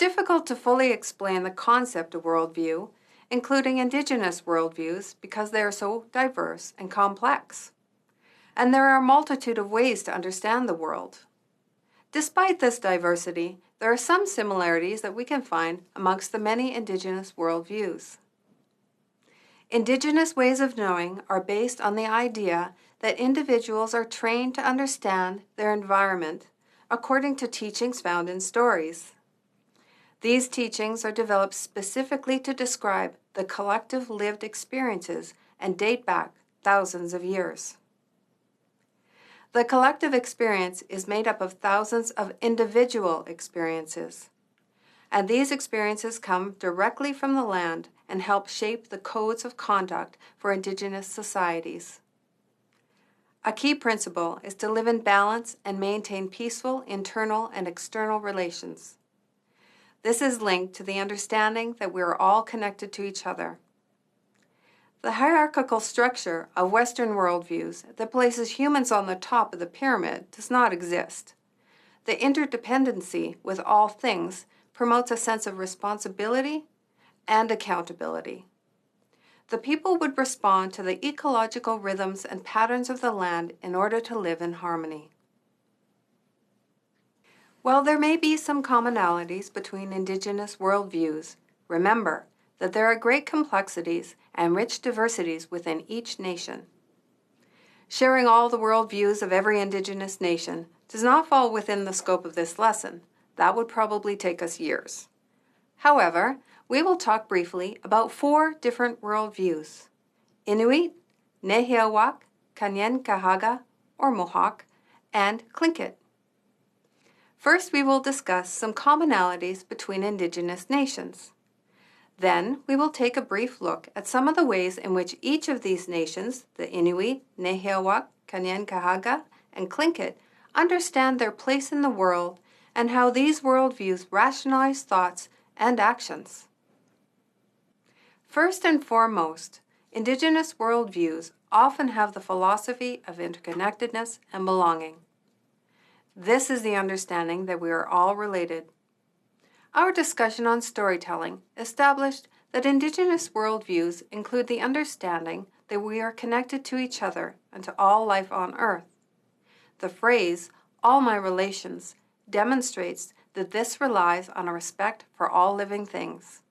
difficult to fully explain the concept of worldview, including indigenous worldviews, because they are so diverse and complex. And there are a multitude of ways to understand the world. Despite this diversity, there are some similarities that we can find amongst the many indigenous worldviews. Indigenous ways of knowing are based on the idea that individuals are trained to understand their environment according to teachings found in stories. These teachings are developed specifically to describe the collective lived experiences and date back thousands of years. The collective experience is made up of thousands of individual experiences, and these experiences come directly from the land and help shape the codes of conduct for Indigenous societies. A key principle is to live in balance and maintain peaceful internal and external relations. This is linked to the understanding that we are all connected to each other. The hierarchical structure of Western worldviews that places humans on the top of the pyramid does not exist. The interdependency with all things promotes a sense of responsibility and accountability. The people would respond to the ecological rhythms and patterns of the land in order to live in harmony. While there may be some commonalities between indigenous worldviews, remember that there are great complexities and rich diversities within each nation. Sharing all the worldviews of every indigenous nation does not fall within the scope of this lesson. That would probably take us years. However, we will talk briefly about 4 different worldviews: Inuit, Nehiawak, Kanyen'kehá:ka or Mohawk, and Tlingit. First, we will discuss some commonalities between indigenous nations. Then, we will take a brief look at some of the ways in which each of these nations, the Inuit, Nehiawak, Kanyen'kehá:ka, and Tlingit, understand their place in the world and how these worldviews rationalize thoughts and actions. First and foremost, indigenous worldviews often have the philosophy of interconnectedness and belonging. This is the understanding that we are all related. Our discussion on storytelling established that indigenous worldviews include the understanding that we are connected to each other and to all life on Earth. The phrase, "all my relations," demonstrates that this relies on a respect for all living things.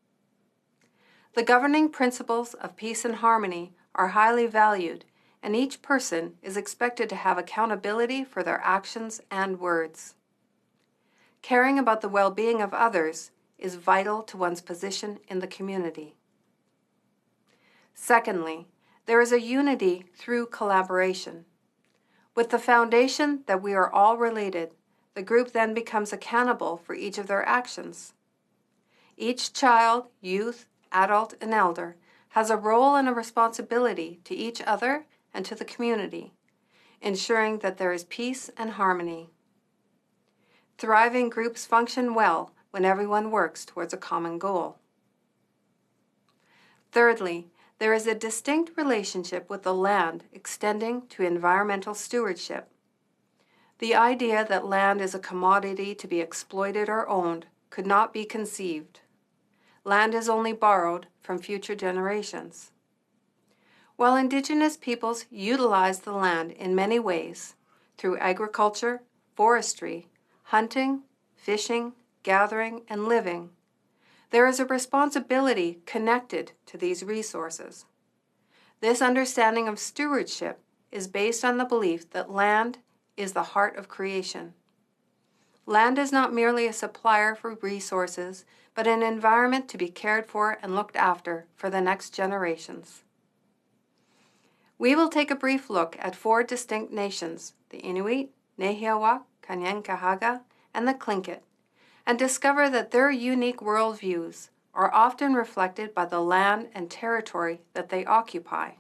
The governing principles of peace and harmony are highly valued, and each person is expected to have accountability for their actions and words. Caring about the well-being of others is vital to one's position in the community. Secondly, there is a unity through collaboration. With the foundation that we are all related, the group then becomes accountable for each of their actions. Each child, youth, adult, and elder has a role and a responsibility to each other and to the community, ensuring that there is peace and harmony. Thriving groups function well when everyone works towards a common goal. Thirdly, there is a distinct relationship with the land extending to environmental stewardship. The idea that land is a commodity to be exploited or owned could not be conceived. Land is only borrowed from future generations. While indigenous peoples utilize the land in many ways, through agriculture, forestry, hunting, fishing, gathering, and living, there is a responsibility connected to these resources. This understanding of stewardship is based on the belief that land is the heart of creation. Land is not merely a supplier for resources, but an environment to be cared for and looked after for the next generations. We will take a brief look at 4 distinct nations, the Inuit, Nehiawak, Kanyen'kehá:ka, and the Tlingit, and discover that their unique worldviews are often reflected by the land and territory that they occupy.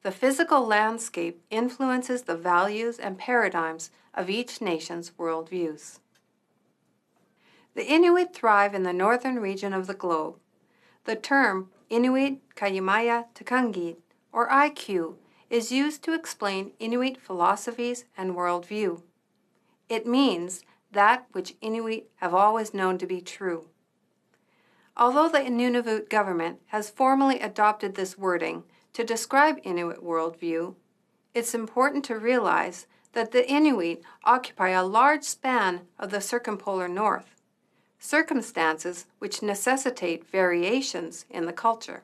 The physical landscape influences the values and paradigms of each nation's worldviews. The Inuit thrive in the northern region of the globe. The term Inuit Kayimaya Tukangit, or IQ, is used to explain Inuit philosophies and worldview. It means that which Inuit have always known to be true. Although the Nunavut government has formally adopted this wording to describe Inuit worldview, it's important to realize that the Inuit occupy a large span of the circumpolar north, circumstances which necessitate variations in the culture.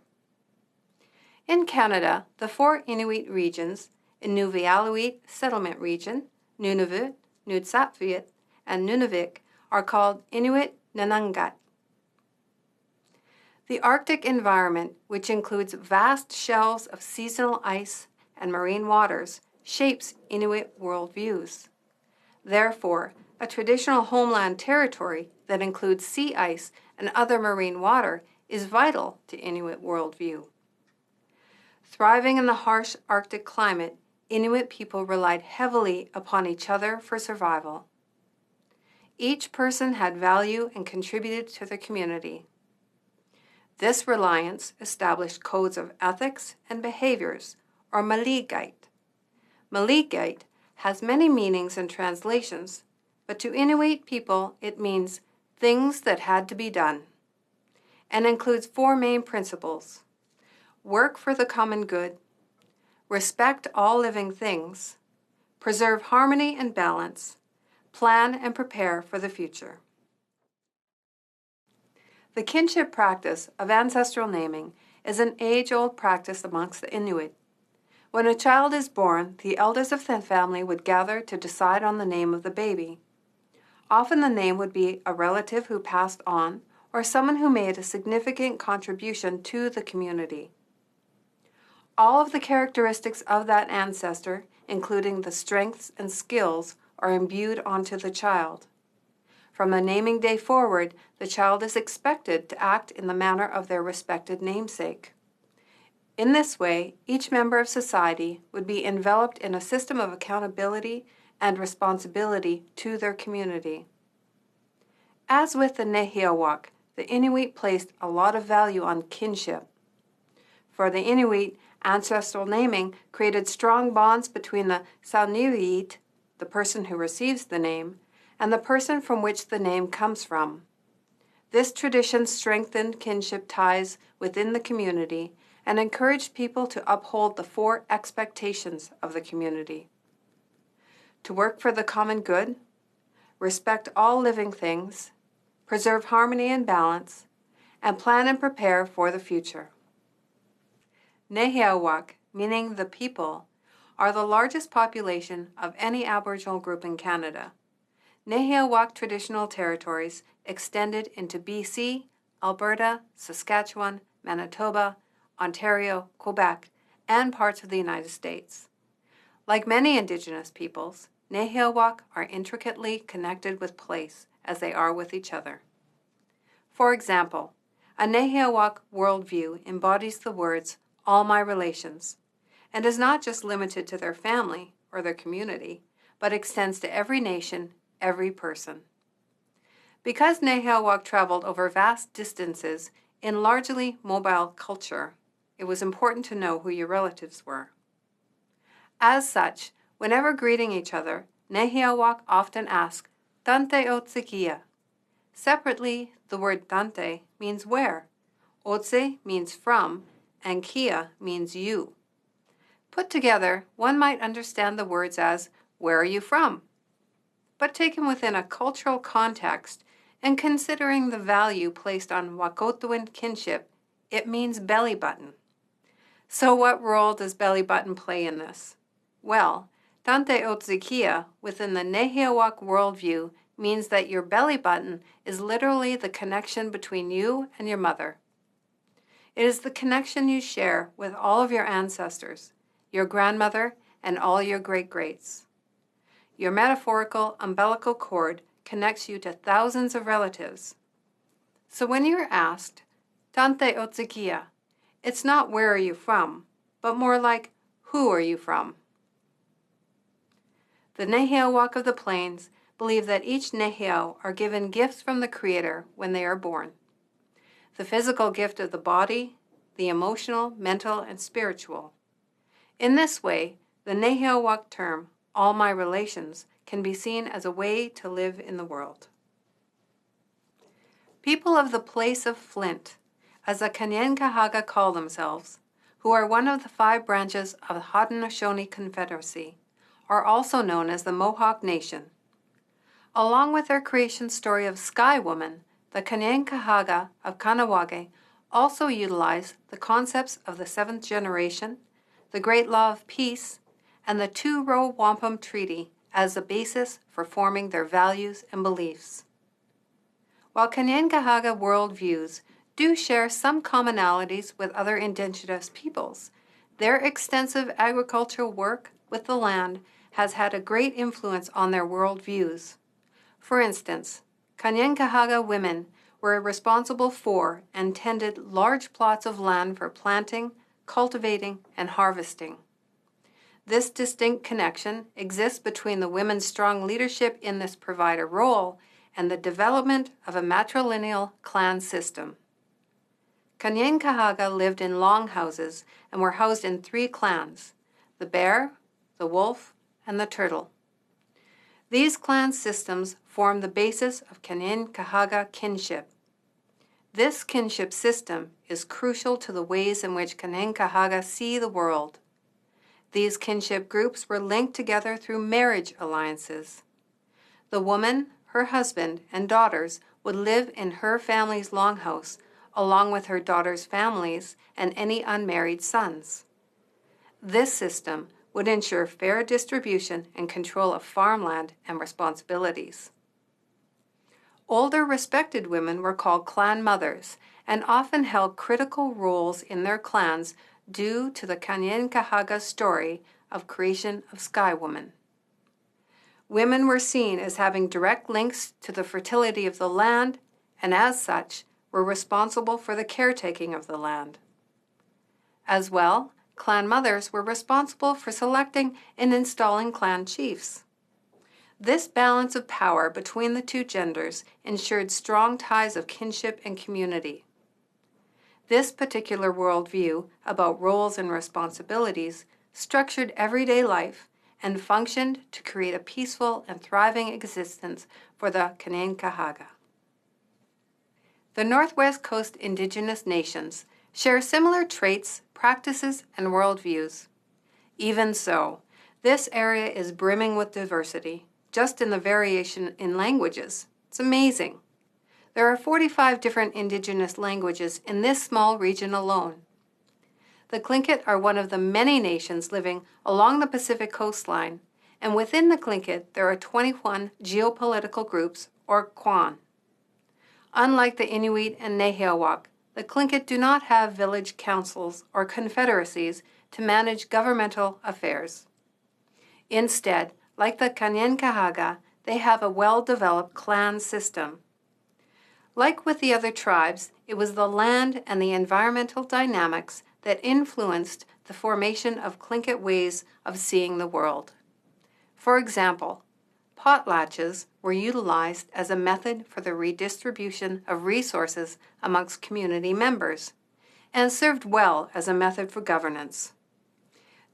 In Canada, the 4 Inuit regions, Inuvialuit Settlement Region, Nunavut, Nutsatviut, and Nunavik, are called Inuit Nanangat. The Arctic environment, which includes vast shelves of seasonal ice and marine waters, shapes Inuit worldviews. Therefore, a traditional homeland territory that includes sea ice and other marine water is vital to Inuit worldview. Thriving in the harsh Arctic climate, Inuit people relied heavily upon each other for survival. Each person had value and contributed to the community. This reliance established codes of ethics and behaviors, or maligait. Maligait has many meanings and translations, but to Inuit people it means things that had to be done, and includes 4 main principles: work for the common good, respect all living things, preserve harmony and balance, plan and prepare for the future. The kinship practice of ancestral naming is an age-old practice amongst the Inuit. When a child is born, the elders of the family would gather to decide on the name of the baby. Often the name would be a relative who passed on or someone who made a significant contribution to the community. All of the characteristics of that ancestor, including the strengths and skills, are imbued onto the child. From the naming day forward, the child is expected to act in the manner of their respected namesake. In this way, each member of society would be enveloped in a system of accountability and responsibility to their community. As with the Nehiawak, the Inuit placed a lot of value on kinship. For the Inuit, ancestral naming created strong bonds between the Sauniuit, the person who receives the name, and the person from which the name comes from. This tradition strengthened kinship ties within the community and encouraged people to uphold the 4 expectations of the community: to work for the common good, respect all living things, preserve harmony and balance, and plan and prepare for the future. Nehiawak, meaning the people, are the largest population of any Aboriginal group in Canada. Nehiawak traditional territories extended into BC, Alberta, Saskatchewan, Manitoba, Ontario, Quebec, and parts of the United States. Like many Indigenous peoples, Nehiawak are intricately connected with place as they are with each other. For example, a Nehiawak worldview embodies the words, "all my relations," and is not just limited to their family or their community, but extends to every nation, every person. Because Nehiawak traveled over vast distances in largely mobile culture, it was important to know who your relatives were. As such, whenever greeting each other, Nehiawak often ask, "Tante Otsekia." Separately, the word tante means where, Otse means from, and Kia means you. Put together, one might understand the words as, "Where are you from?" But taken within a cultural context and considering the value placed on Wakotuan kinship, it means belly button. So what role does belly button play in this? Well, Tante Otsekia within the Nehiawak worldview means that your belly button is literally the connection between you and your mother. It is the connection you share with all of your ancestors, your grandmother, and all your great-greats. Your metaphorical umbilical cord connects you to thousands of relatives. So when you're asked, "Tante Otsekia," it's not "where are you from," but more like, "who are you from?" The Nehiawak of the Plains believe that each Nehiaw are given gifts from the Creator when they are born. The physical gift of the body, the emotional, mental, and spiritual. In this way, the Nehiawak term, "all my relations," can be seen as a way to live in the world. People of the place of Flint, as the Kanien'kehá:ka call themselves, who are one of the 5 branches of the Haudenosaunee Confederacy, are also known as the Mohawk Nation. Along with their creation story of Sky Woman, the Kanien'kehá:ka of Kahnawake also utilize the concepts of the 7th generation, the Great Law of Peace, and the 2-Row Wampum Treaty as the basis for forming their values and beliefs. While Kanien'kehá:ka worldviews do share some commonalities with other indigenous peoples, their extensive agricultural work with the land has had a great influence on their worldviews. For instance, Kanien'kehá:ka women were responsible for and tended large plots of land for planting, cultivating, and harvesting. This distinct connection exists between the women's strong leadership in this provider role and the development of a matrilineal clan system. Kanien'kehá:ka lived in longhouses and were housed in 3 clans: the bear, the wolf, and the turtle. These clan systems form the basis of Kanien'kehá:ka kinship. This kinship system is crucial to the ways in which Kanien'kehá:ka see the world. These kinship groups were linked together through marriage alliances. The woman, her husband, and daughters would live in her family's longhouse, along with her daughters' families and any unmarried sons. This system would ensure fair distribution and control of farmland and responsibilities. Older respected women were called clan mothers and often held critical roles in their clans due to the Kanien'kehá:ka story of creation of Sky Woman. Women were seen as having direct links to the fertility of the land and as such were responsible for the caretaking of the land. As well, clan mothers were responsible for selecting and installing clan chiefs. This balance of power between the 2 genders ensured strong ties of kinship and community. This particular worldview about roles and responsibilities structured everyday life and functioned to create a peaceful and thriving existence for the Kanien'kehá:ka. The Northwest Coast Indigenous Nations share similar traits, practices, and worldviews. Even so, this area is brimming with diversity, just in the variation in languages. It's amazing. There are 45 different indigenous languages in this small region alone. The Tlingit are one of the many nations living along the Pacific coastline, and within the Tlingit there are 21 geopolitical groups, or Kwan. Unlike the Inuit and Nahiawak, the Tlingit do not have village councils or confederacies to manage governmental affairs. Instead, like the Kanien'kehá:ka, they have a well-developed clan system. Like with the other tribes, it was the land and the environmental dynamics that influenced the formation of Tlingit ways of seeing the world. For example, potlatches were utilized as a method for the redistribution of resources amongst community members, and served well as a method for governance.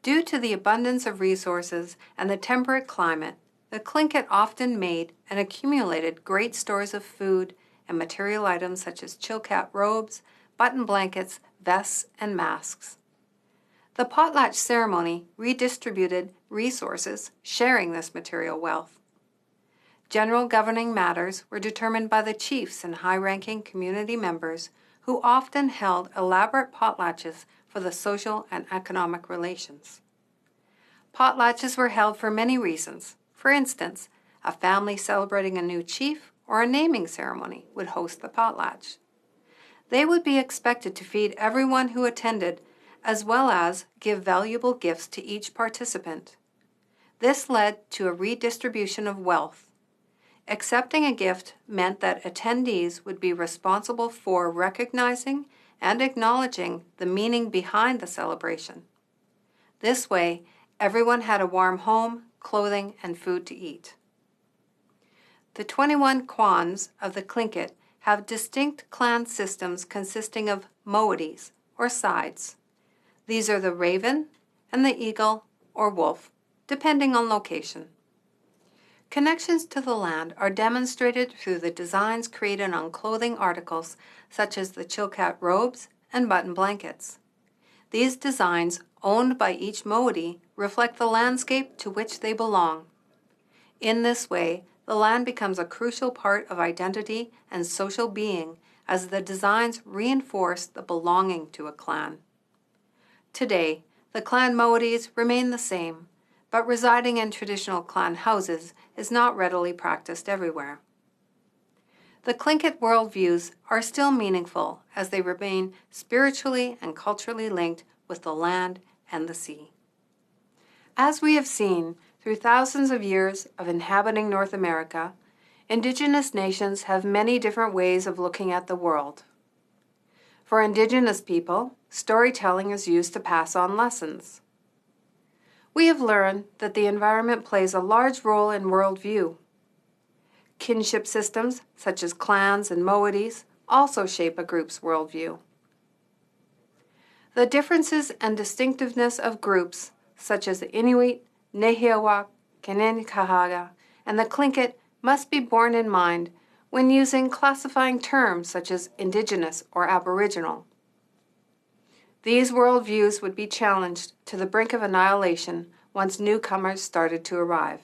Due to the abundance of resources and the temperate climate, the Tlingit often made and accumulated great stores of food and material items such as chilkat robes, button blankets, vests, and masks. The potlatch ceremony redistributed resources, sharing this material wealth. General governing matters were determined by the chiefs and high-ranking community members who often held elaborate potlatches for the social and economic relations. Potlatches were held for many reasons. For instance, a family celebrating a new chief or a naming ceremony would host the potlatch. They would be expected to feed everyone who attended, as well as give valuable gifts to each participant. This led to a redistribution of wealth. Accepting a gift meant that attendees would be responsible for recognizing and acknowledging the meaning behind the celebration. This way, everyone had a warm home, clothing, and food to eat. The 21 Kwans of the Tlingit have distinct clan systems consisting of moieties, or sides. These are the raven and the eagle or wolf, depending on location. Connections to the land are demonstrated through the designs created on clothing articles such as the Chilkat robes and button blankets. These designs, owned by each moiety, reflect the landscape to which they belong. In this way, the land becomes a crucial part of identity and social being as the designs reinforce the belonging to a clan. Today, the clan moieties remain the same, but residing in traditional clan houses is not readily practiced everywhere. The Tlingit worldviews are still meaningful as they remain spiritually and culturally linked with the land and the sea. As we have seen through thousands of years of inhabiting North America, Indigenous nations have many different ways of looking at the world. For Indigenous people, storytelling is used to pass on lessons. We have learned that the environment plays a large role in worldview. Kinship systems, such as clans and moieties, also shape a group's worldview. The differences and distinctiveness of groups, such as the Inuit, Nehiawak, Kanien'kehá:ka, and the Tlingit, must be borne in mind when using classifying terms such as Indigenous or Aboriginal. These worldviews would be challenged to the brink of annihilation once newcomers started to arrive.